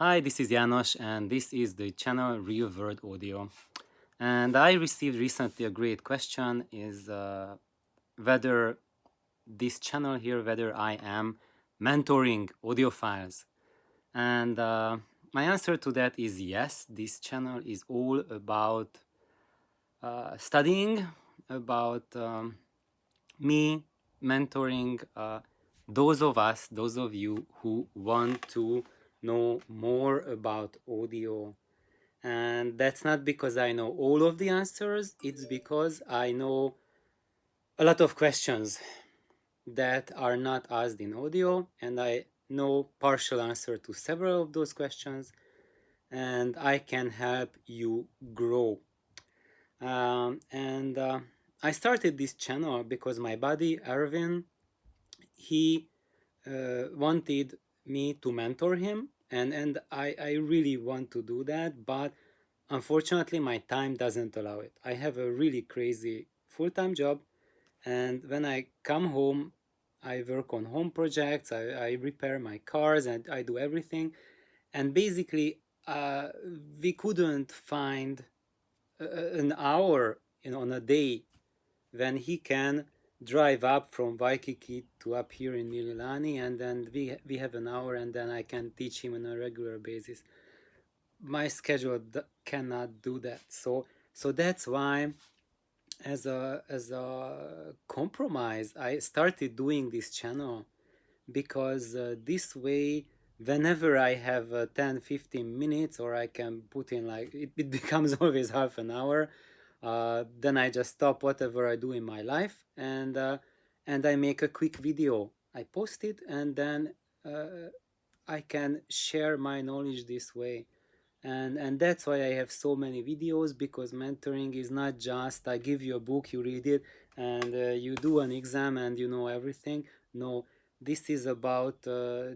Hi, this is János, and this is the channel Real World Audio. And I received recently a great question: is whether this channel here, whether I am mentoring audiophiles. And my answer to that is yes. This channel is all about studying, about me mentoring those of us, those of you who want to know more about audio. And that's not because I know all of the answers, it's because I know a lot of questions that are not asked in audio, and I know partial answer to several of those questions, and I can help you grow. And I started this channel because my buddy Erwin, he wanted me to mentor him, and I really want to do that, but unfortunately my time doesn't allow it. I have a really crazy full-time job, and when I come home I work on home projects, I repair my cars, and I do everything. And basically we couldn't find an hour on a day when he can drive up from Waikiki to up here in Mililani, and then we have an hour, and then I can teach him on a regular basis. My schedule cannot do that, so that's why, as a compromise, I started doing this channel, because this way, whenever I have 10-15 minutes, or I can put in, like, it becomes always half an hour, then I just stop whatever I do in my life, and I make a quick video. I post it, and then I can share my knowledge this way. And that's why I have so many videos, because mentoring is not just I give you a book, you read it, and you do an exam and you know everything. No, this is about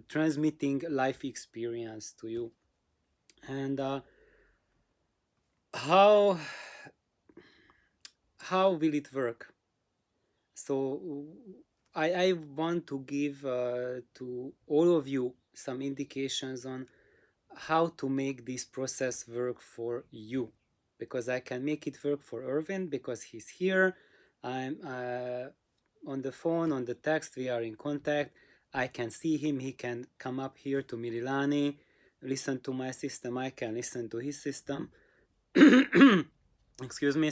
transmitting life experience to you. And how how will it work? So I want to give to all of you some indications on how to make this process work for you, because I can make it work for Irvin because he's here. I'm on the phone, on the text, we are in contact. I can see him, he can come up here to Mililani, listen to my system, I can listen to his system. Excuse me.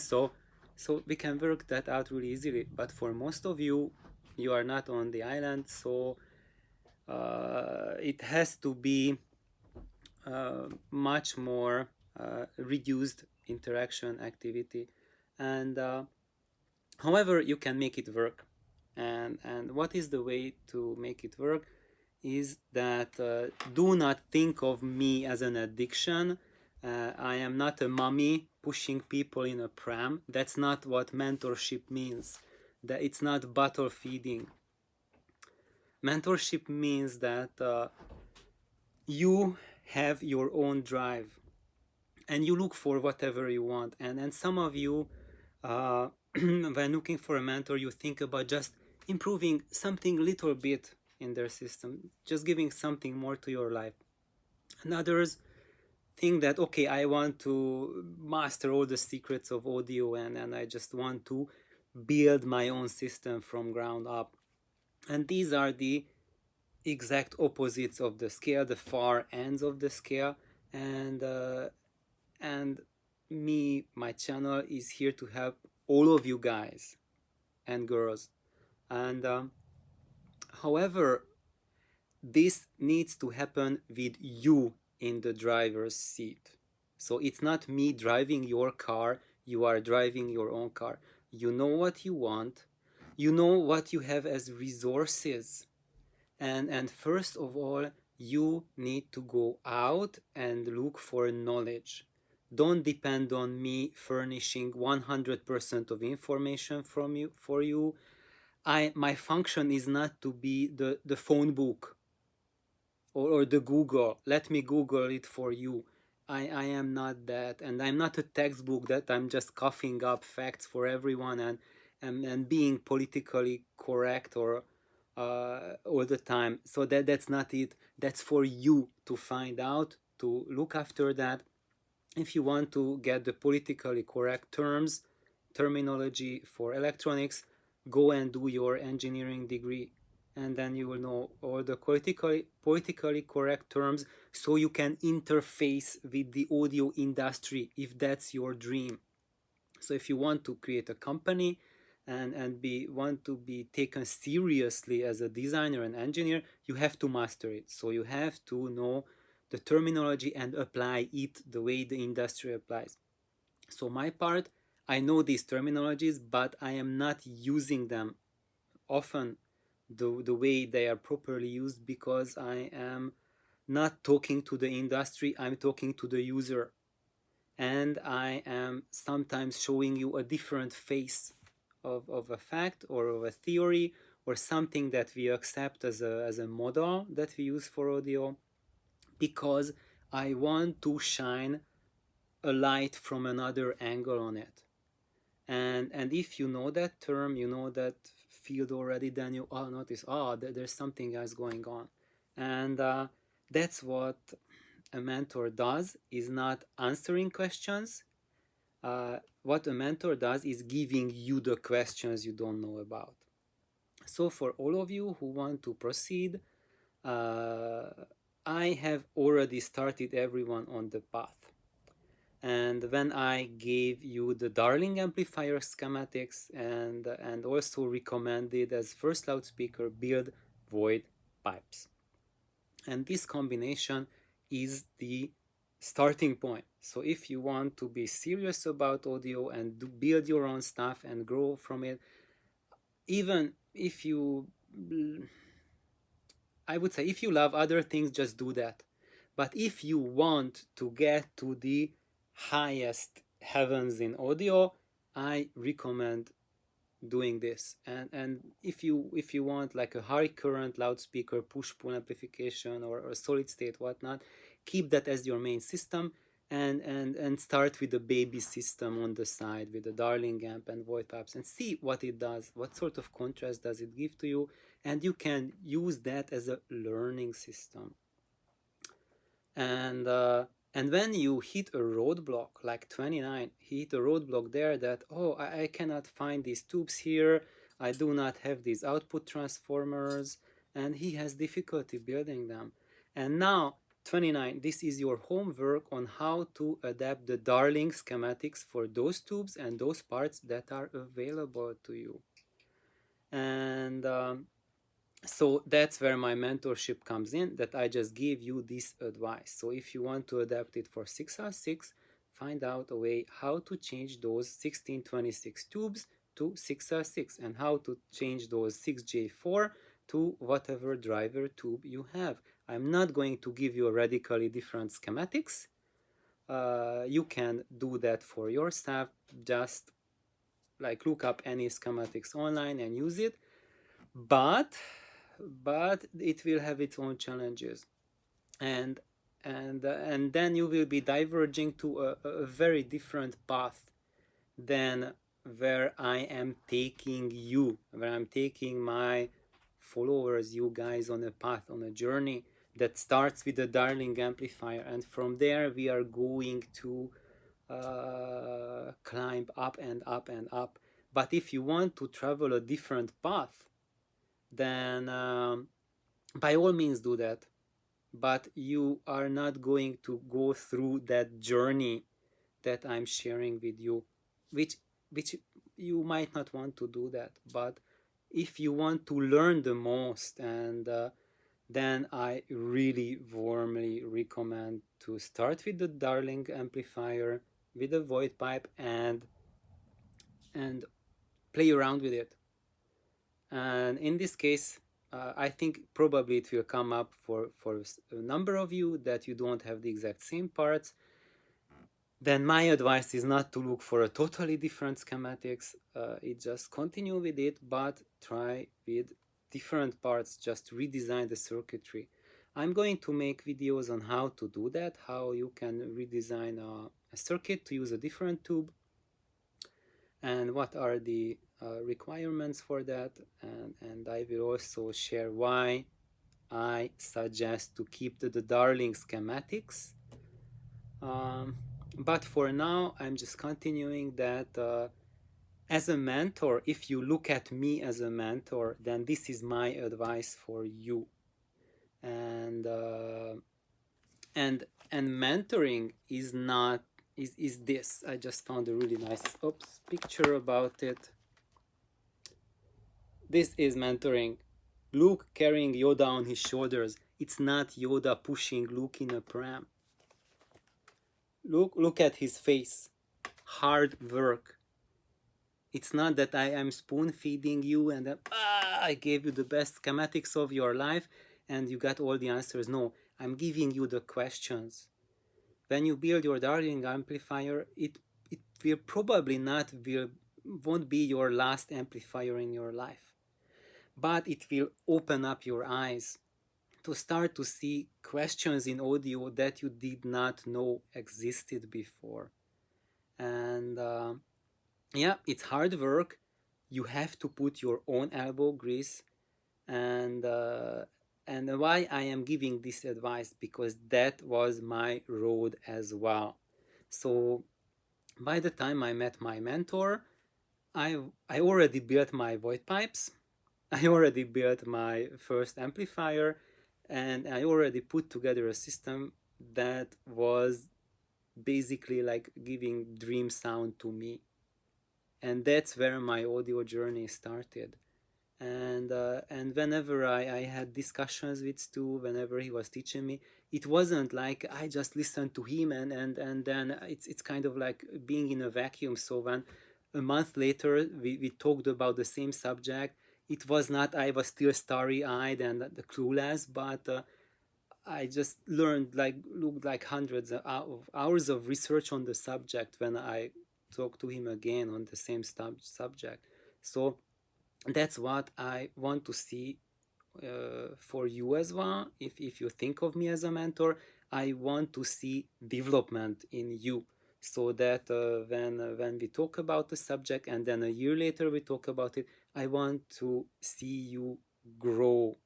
So we can work that out really easily. But for most of you, you are not on the island, so it has to be much more reduced interaction activity. And however, you can make it work. And what is the way to make it work is that do not think of me as an addiction. I am not a mommy pushing people in a pram. That's not what mentorship means. That it's not bottle feeding. Mentorship means that you have your own drive, and you look for whatever you want. And some of you, when looking for a mentor, you think about just improving something little bit in their system, just giving something more to your life. And others think that, okay, I want to master all the secrets of audio, and I just want to build my own system from ground up. And these are the exact opposites of the scale, the far ends of the scale. And me, my channel is here to help all of you guys and girls. And however, this needs to happen with you in the driver's seat. So it's not me driving your car, you are driving your own car. You know what you want, you know what you have as resources, and first of all, you need to go out and look for knowledge. Don't depend on me furnishing 100% of information from you for you. My function is not to be the phone book, or the Google. Let me Google it for you. I am not that, and I'm not a textbook that I'm just coughing up facts for everyone, and being politically correct or all the time. So that's not it. That's for you to find out to look after that. If you want to get the politically correct terminology for electronics, go and do your engineering degree, and then you will know all the politically correct terms, so you can interface with the audio industry if that's your dream. So if you want to create a company and want to be taken seriously as a designer and engineer, you have to master it. So you have to know the terminology and apply it the way the industry applies. So my part, I know these terminologies, but I am not using them often the way they are properly used, because I am not talking to the industry, I'm talking to the user. And I am sometimes showing you a different face of a fact or of a theory or something that we accept as a model that we use for audio, because I want to shine a light from another angle on it. And if you know that term, you know that field already, then you notice, there's something else going on. And that's what a mentor does, is not answering questions. What a mentor does is giving you the questions you don't know about. So for all of you who want to proceed, I have already started everyone on the path. And when I gave you the Darling amplifier schematics and also recommended as first loudspeaker, build void pipes. And this combination is the starting point. So if you want to be serious about audio and build your own stuff and grow from it, even if you, I would say, if you love other things, just do that. But if you want to get to the highest heavens in audio, I recommend doing this. And if you want like a high current loudspeaker, push pull amplification, or solid state whatnot, keep that as your main system, and start with the baby system on the side with the Darling amp and void pipes, and see what it does, what sort of contrast does it give to you, and you can use that as a learning system. And when you hit a roadblock, like 29, he hit a roadblock there that, I cannot find these tubes here, I do not have these output transformers, and he has difficulty building them. And now, 29, this is your homework on how to adapt the Darling schematics for those tubes and those parts that are available to you. And so that's where my mentorship comes in, that I just give you this advice. So if you want to adapt it for 6R6, find out a way how to change those 1626 tubes to 6R6, and how to change those 6J4 to whatever driver tube you have. I'm not going to give you a radically different schematics. You can do that for yourself. Just like look up any schematics online and use it. But it will have its own challenges, and then you will be diverging to a very different path than where I am taking you, where I'm taking my followers, you guys, on a path, on a journey that starts with the Darling amplifier, and from there we are going to climb up and up and up. But if you want to travel a different path, then by all means do that. But you are not going to go through that journey that I'm sharing with you, which you might not want to do that. But if you want to learn the most, and then I really warmly recommend to start with the Darling amplifier, with the void pipe, and play around with it. And in this case, I think probably it will come up for a number of you that you don't have the exact same parts. Then my advice is not to look for a totally different schematics. It just continue with it, but try with different parts, just redesign the circuitry. I'm going to make videos on how to do that, how you can redesign a circuit to use a different tube, and what are the requirements for that, and I will also share why I suggest to keep the Darling schematics But for now, I'm just continuing that. As a mentor, if you look at me as a mentor, then this is my advice for you. And and and mentoring is not is this. I just found a really nice picture about it. This is mentoring. Luke carrying Yoda on his shoulders. It's not Yoda pushing Luke in a pram. Look at his face. Hard work. It's not that I am spoon feeding you and then, I gave you the best schematics of your life and you got all the answers. No, I'm giving you the questions. When you build your Darling amplifier, it will probably won't be your last amplifier in your life, but it will open up your eyes to start to see questions in audio that you did not know existed before. And yeah, it's hard work. You have to put your own elbow grease. And why I am giving this advice, because that was my road as well. So by the time I met my mentor, I already built my void pipes. I already built my first amplifier, and I already put together a system that was basically like giving dream sound to me. And that's where my audio journey started. And whenever I had discussions with Stu, whenever he was teaching me, it wasn't like I just listened to him and then it's kind of like being in a vacuum. So when a month later we talked about the same subject, it was not I was still starry-eyed and clueless, but I just looked like hundreds of hours of research on the subject when I talked to him again on the same subject. So that's what I want to see for you as well. If you think of me as a mentor, I want to see development in you, so that when we talk about the subject and then a year later we talk about it, I want to see you grow.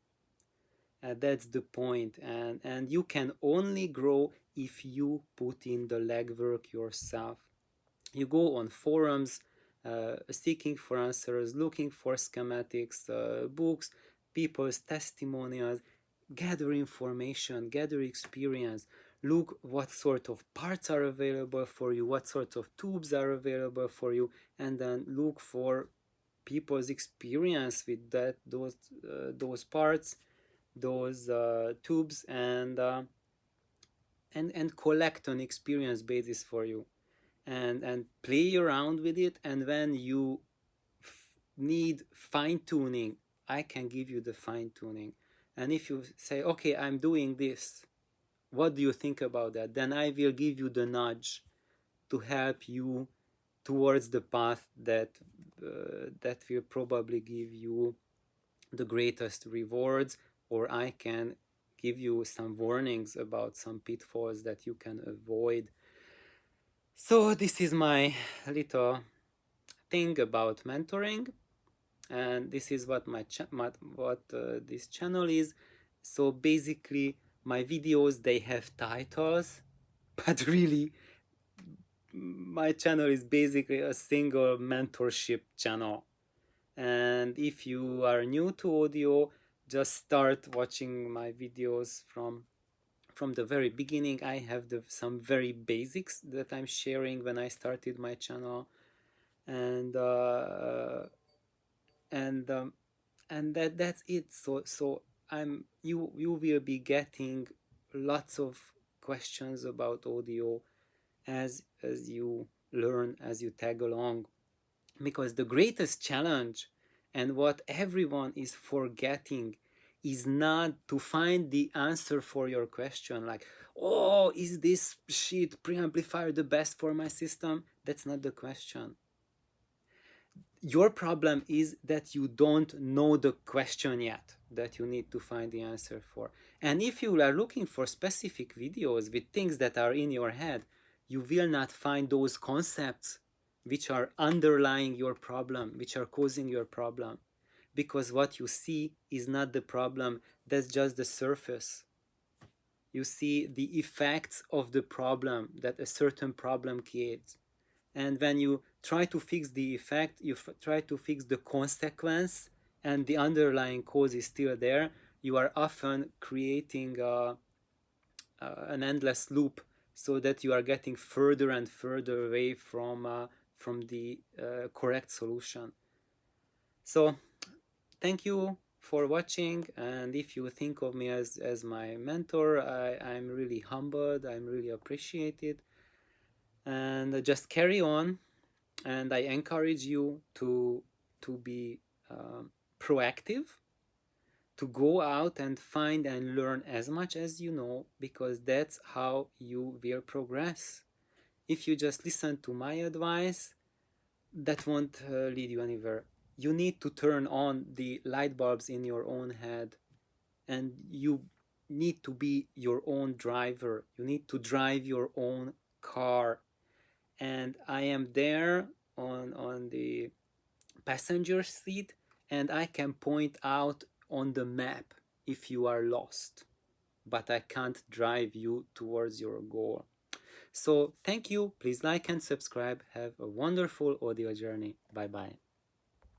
That's the point. And you can only grow if you put in the legwork yourself. You go on forums, seeking for answers, looking for schematics, books, people's testimonials, gather information, gather experience, look what sort of parts are available for you, what sort of tubes are available for you, and then look for people's experience with those parts, those tubes, and collect an experience basis for you, and play around with it. And when you need fine tuning, I can give you the fine tuning. And if you say, okay, I'm doing this, what do you think about that? Then I will give you the nudge to help you towards the path that will probably give you the greatest rewards, or I can give you some warnings about some pitfalls that you can avoid. So this is my little thing about mentoring, and this is what this channel is. So basically, my videos, they have titles, but really, my channel is basically a single mentorship channel. And if you are new to audio, just start watching my videos from the very beginning. I have some very basics that I'm sharing when I started my channel, and and that's it. So you will be getting lots of questions about audio as you learn, as you tag along, because the greatest challenge and what everyone is forgetting is not to find the answer for your question, like, oh, is this shit preamplifier the best for my system? That's not the question. Your problem is that you don't know the question yet that you need to find the answer for. And if you are looking for specific videos with things that are in your head, you will not find those concepts which are underlying your problem, which are causing your problem. Because what you see is not the problem, that's just the surface. You see the effects of the problem that a certain problem creates. And when you try to fix the effect, you try to fix the consequence, and the underlying cause is still there. You are often creating an endless loop, so that you are getting further and further away from the correct solution. So thank you for watching, and if you think of me as my mentor, I'm really humbled, I'm really appreciated, and just carry on. And I encourage you to be proactive, to go out and find and learn as much as you know, because that's how you will progress. If you just listen to my advice, that won't lead you anywhere. You need to turn on the light bulbs in your own head, and you need to be your own driver. You need to drive your own car. And I am there on the passenger seat, and I can point out on the map if you are lost, but I can't drive you towards your goal. So thank you. Please like and subscribe. Have a wonderful audio journey. Bye bye.